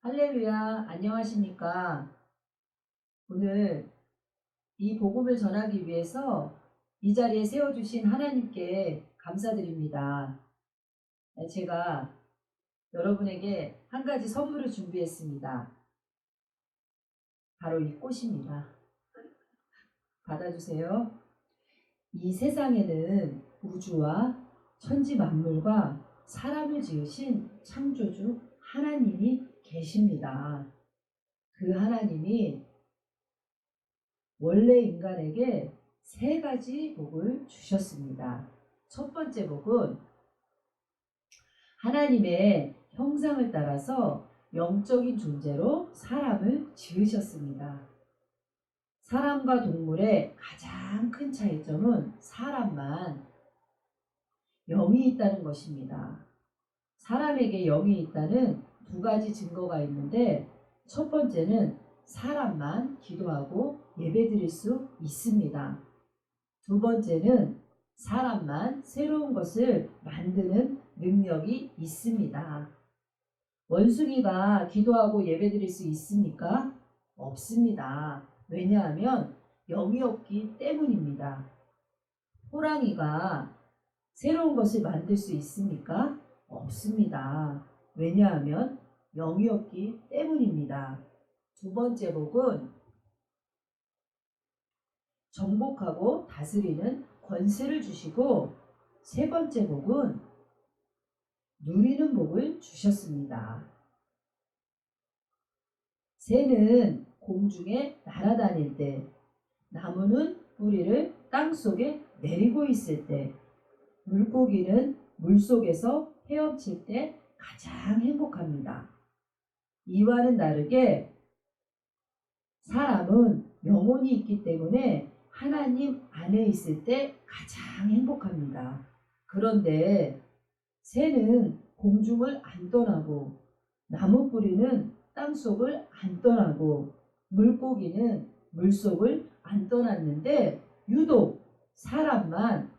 할렐루야, 안녕하십니까? 오늘 이 복음을 전하기 위해서 이 자리에 세워주신 하나님께 감사드립니다. 제가 여러분에게 한 가지 선물을 준비했습니다. 바로 이 꽃입니다. 받아주세요. 이 세상에는 우주와 천지 만물과 사람을 지으신 창조주 하나님이 계십니다. 그 하나님이 원래 인간에게 세 가지 복을 주셨습니다. 첫 번째 복은 하나님의 형상을 따라서 영적인 존재로 사람을 지으셨습니다. 사람과 동물의 가장 큰 차이점은 사람만 영이 있다는 것입니다. 사람에게 영이 있다는 두 가지 증거가 있는데, 첫 번째는 사람만 기도하고 예배드릴 수 있습니다. 두 번째는 사람만 새로운 것을 만드는 능력이 있습니다. 원숭이가 기도하고 예배드릴 수 있습니까? 없습니다. 왜냐하면 영이 없기 때문입니다. 호랑이가 새로운 것을 만들 수 있습니까? 없습니다. 왜냐하면 영이 없기 때문입니다. 두 번째 복은 정복하고 다스리는 권세를 주시고, 세 번째 복은 누리는 복을 주셨습니다. 새는 공중에 날아다닐 때, 나무는 뿌리를 땅속에 내리고 있을 때, 물고기는 물속에서 헤엄칠 때 가장 행복합니다. 이와는 다르게 사람은 영혼이 있기 때문에 하나님 안에 있을 때 가장 행복합니다. 그런데 새는 공중을 안 떠나고, 나무 뿌리는 땅속을 안 떠나고, 물고기는 물속을 안 떠났는데 유독 사람만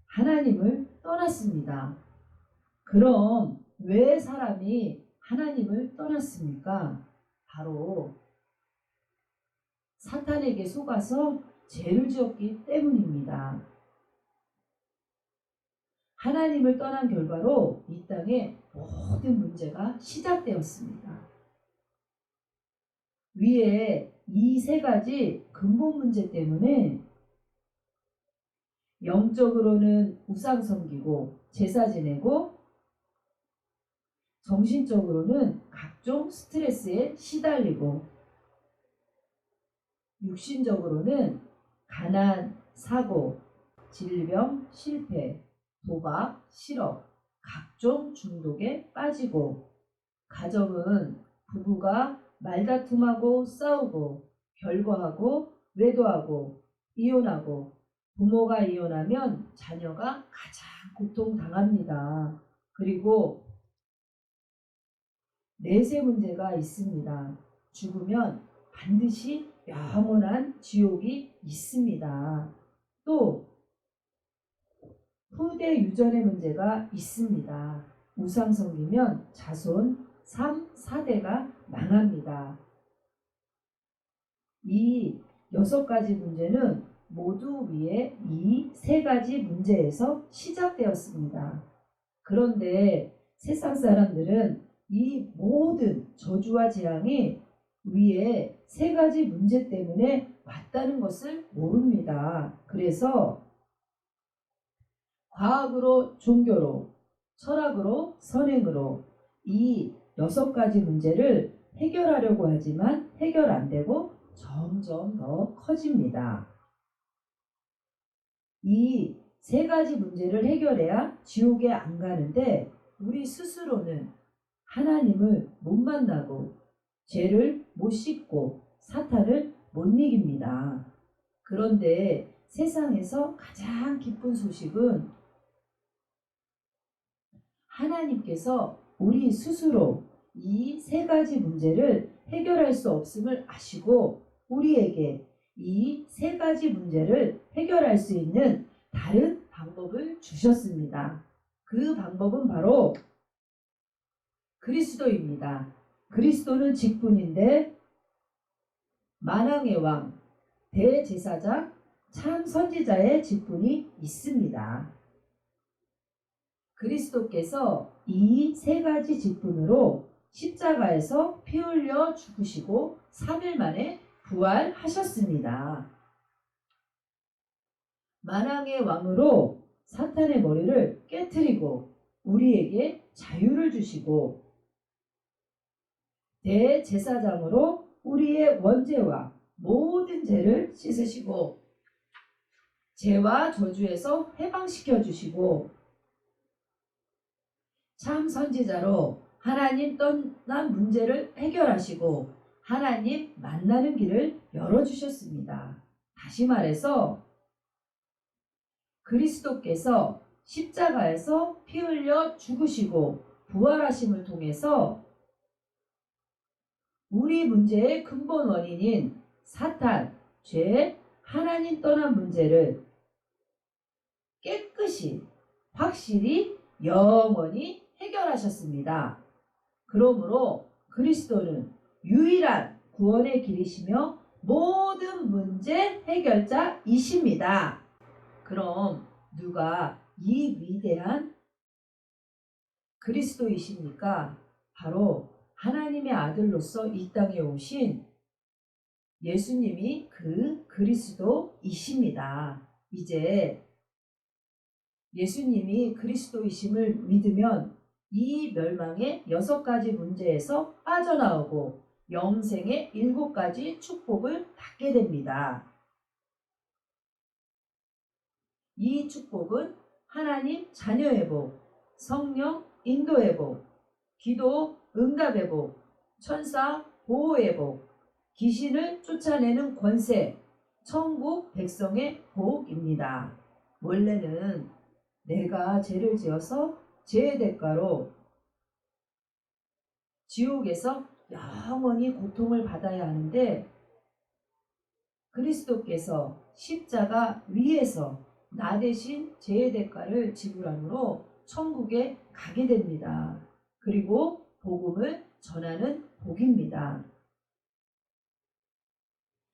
하나님을 떠났습니다. 그럼 왜 사람이 하나님을 떠났습니까? 바로 사탄에게 속아서 죄를 지었기 때문입니다. 하나님을 떠난 결과로 이 땅에 모든 문제가 시작되었습니다. 위에 이 세 가지 근본 문제 때문에 영적으로는 우상 섬기고 제사 지내고, 정신적으로는 각종 스트레스에 시달리고, 육신적으로는 가난, 사고, 질병, 실패, 도박, 실업, 각종 중독에 빠지고, 가정은 부부가 말다툼하고 싸우고 결과하고 외도하고 이혼하고, 부모가 이혼하면 자녀가 가장 고통당합니다. 그리고 내세 문제가 있습니다. 죽으면 반드시 영원한 지옥이 있습니다. 또 후대 유전의 문제가 있습니다. 우상 섬기면 자손 3, 4대가 망합니다. 이 6가지 문제는 모두 위에 이 3가지 문제에서 시작되었습니다. 그런데 세상 사람들은 이 모든 저주와 재앙이 위에 3가지 문제 때문에 왔다는 것을 모릅니다. 그래서 과학으로 종교로, 철학으로 선행으로 이 6가지 문제를 해결하려고 하지만 해결 안 되고 점점 더 커집니다. 이 3가지 문제를 해결해야 지옥에 안 가는데, 우리 스스로는 하나님을 못 만나고 죄를 못 씻고 사탄을 못 이깁니다. 그런데 세상에서 가장 기쁜 소식은 하나님께서 우리 스스로 이 3가지 문제를 해결할 수 없음을 아시고 우리에게 이 3가지 문제를 해결할 수 있는 다른 방법을 주셨습니다. 그 방법은 바로 그리스도입니다. 그리스도는 직분인데 만왕의 왕, 대제사장, 참 선지자의 직분이 있습니다. 그리스도께서 이 세 가지 직분으로 십자가에서 피 흘려 죽으시고 3일 만에 부활하셨습니다. 만왕의 왕으로 사탄의 머리를 깨트리고 우리에게 자유를 주시고, 대제사장으로 우리의 원죄와 모든 죄를 씻으시고 죄와 저주에서 해방시켜 주시고, 참 선지자로 하나님 떠난 문제를 해결하시고 하나님 만나는 길을 열어주셨습니다. 다시 말해서 그리스도께서 십자가에서 피 흘려 죽으시고 부활하심을 통해서 우리 문제의 근본 원인인 사탄, 죄, 하나님 떠난 문제를 깨끗이, 확실히, 영원히 해결하셨습니다. 그러므로 그리스도는 유일한 구원의 길이시며 모든 문제 해결자이십니다. 그럼 누가 이 위대한 그리스도이십니까? 바로 하나님의 아들로서 이 땅에 오신 예수님이 그 그리스도이십니다. 이제 예수님이 그리스도이심을 믿으면 이 멸망의 6가지 문제에서 빠져나오고 영생의 7가지 축복을 받게 됩니다. 이 축복은 하나님 자녀의 복, 성령 인도의 복, 기도 응답의 복, 천사 보호의 복, 귀신을 쫓아내는 권세, 천국 백성의 복입니다. 원래는 내가 죄를 지어서 죄의 대가로 지옥에서 영원히 고통을 받아야 하는데, 그리스도께서 십자가 위에서 나 대신 죄의 대가를 지불함으로 천국에 가게 됩니다. 그리고 복음을 전하는 복입니다.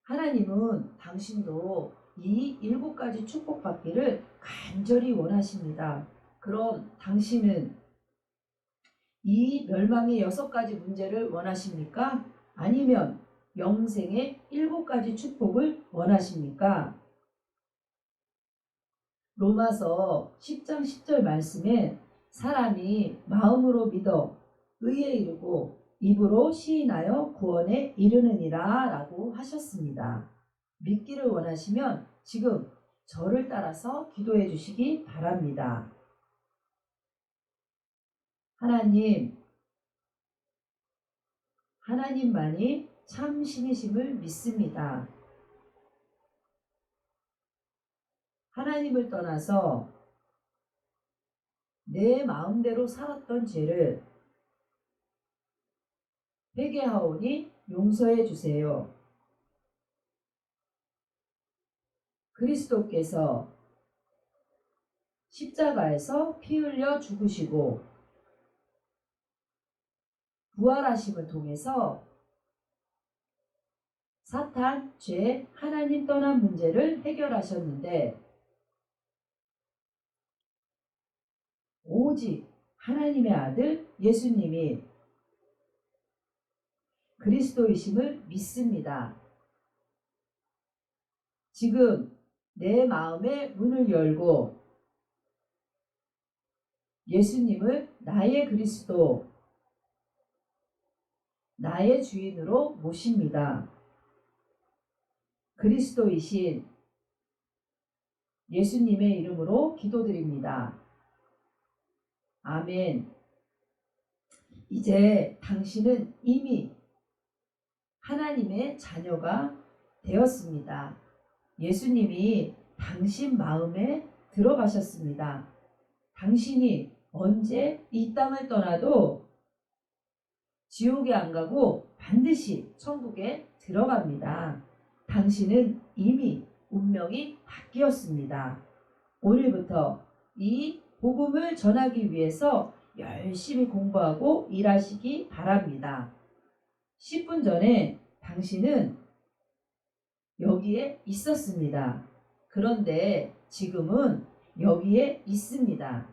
하나님은 당신도 이 7가지 축복받기를 간절히 원하십니다. 그럼 당신은 이 멸망의 6가지 문제를 원하십니까? 아니면 영생의 7가지 축복을 원하십니까? 로마서 10장 10절 말씀에 사람이 마음으로 믿어 의에 이르고 입으로 시인하여 구원에 이르느니라 라고 하셨습니다. 믿기를 원하시면 지금 저를 따라서 기도해 주시기 바랍니다. 하나님만이 참 신이심을 믿습니다. 하나님을 떠나서 내 마음대로 살았던 죄를 회개하오니 용서해 주세요. 그리스도께서 십자가에서 피 흘려 죽으시고 부활하심을 통해서 사탄, 죄, 하나님 떠난 문제를 해결하셨는데, 오직 하나님의 아들 예수님이 그리스도이심을 믿습니다. 지금 내 마음의 문을 열고 예수님을 나의 그리스도, 나의 주인으로 모십니다. 그리스도이신 예수님의 이름으로 기도드립니다. 아멘. 이제 당신은 이미 하나님의 자녀가 되었습니다. 예수님이 당신 마음에 들어가셨습니다. 당신이 언제 이 땅을 떠나도 지옥에 안 가고 반드시 천국에 들어갑니다. 당신은 이미 운명이 바뀌었습니다. 오늘부터 이 복음을 전하기 위해서 열심히 공부하고 일하시기 바랍니다. 10분 전에 당신은 여기에 있었습니다. 그런데 지금은 여기에 있습니다.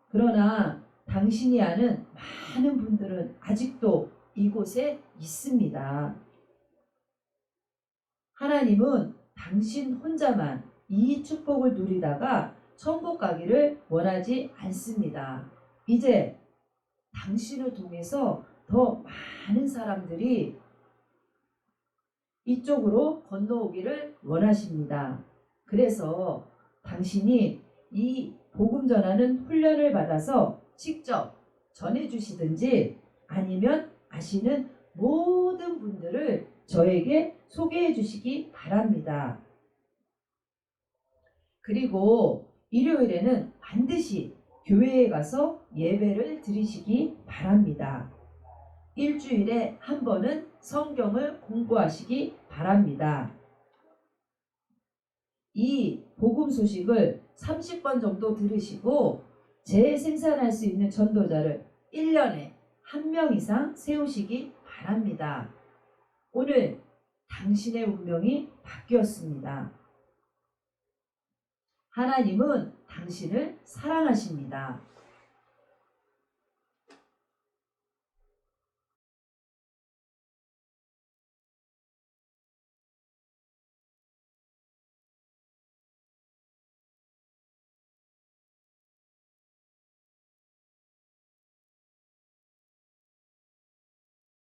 그러나 당신이 아는 많은 분들은 아직도 이곳에 있습니다. 하나님은 당신 혼자만 이 축복을 누리다가 천국 가기를 원하지 않습니다. 이제 당신을 통해서 더 많은 사람들이 이쪽으로 건너오기를 원하십니다. 그래서 당신이 이 복음 전하는 훈련을 받아서 직접 전해주시든지 아니면 아시는 모든 분들을 저에게 소개해 주시기 바랍니다. 그리고 일요일에는 반드시 교회에 가서 예배를 드리시기 바랍니다. 일주일에 한 번은 성경을 공부하시기 바랍니다. 이 복음 소식을 30번 정도 들으시고 재생산할 수 있는 전도자를 1년에 1명 이상 세우시기 바랍니다. 오늘 당신의 운명이 바뀌었습니다. 하나님은 당신을 사랑하십니다.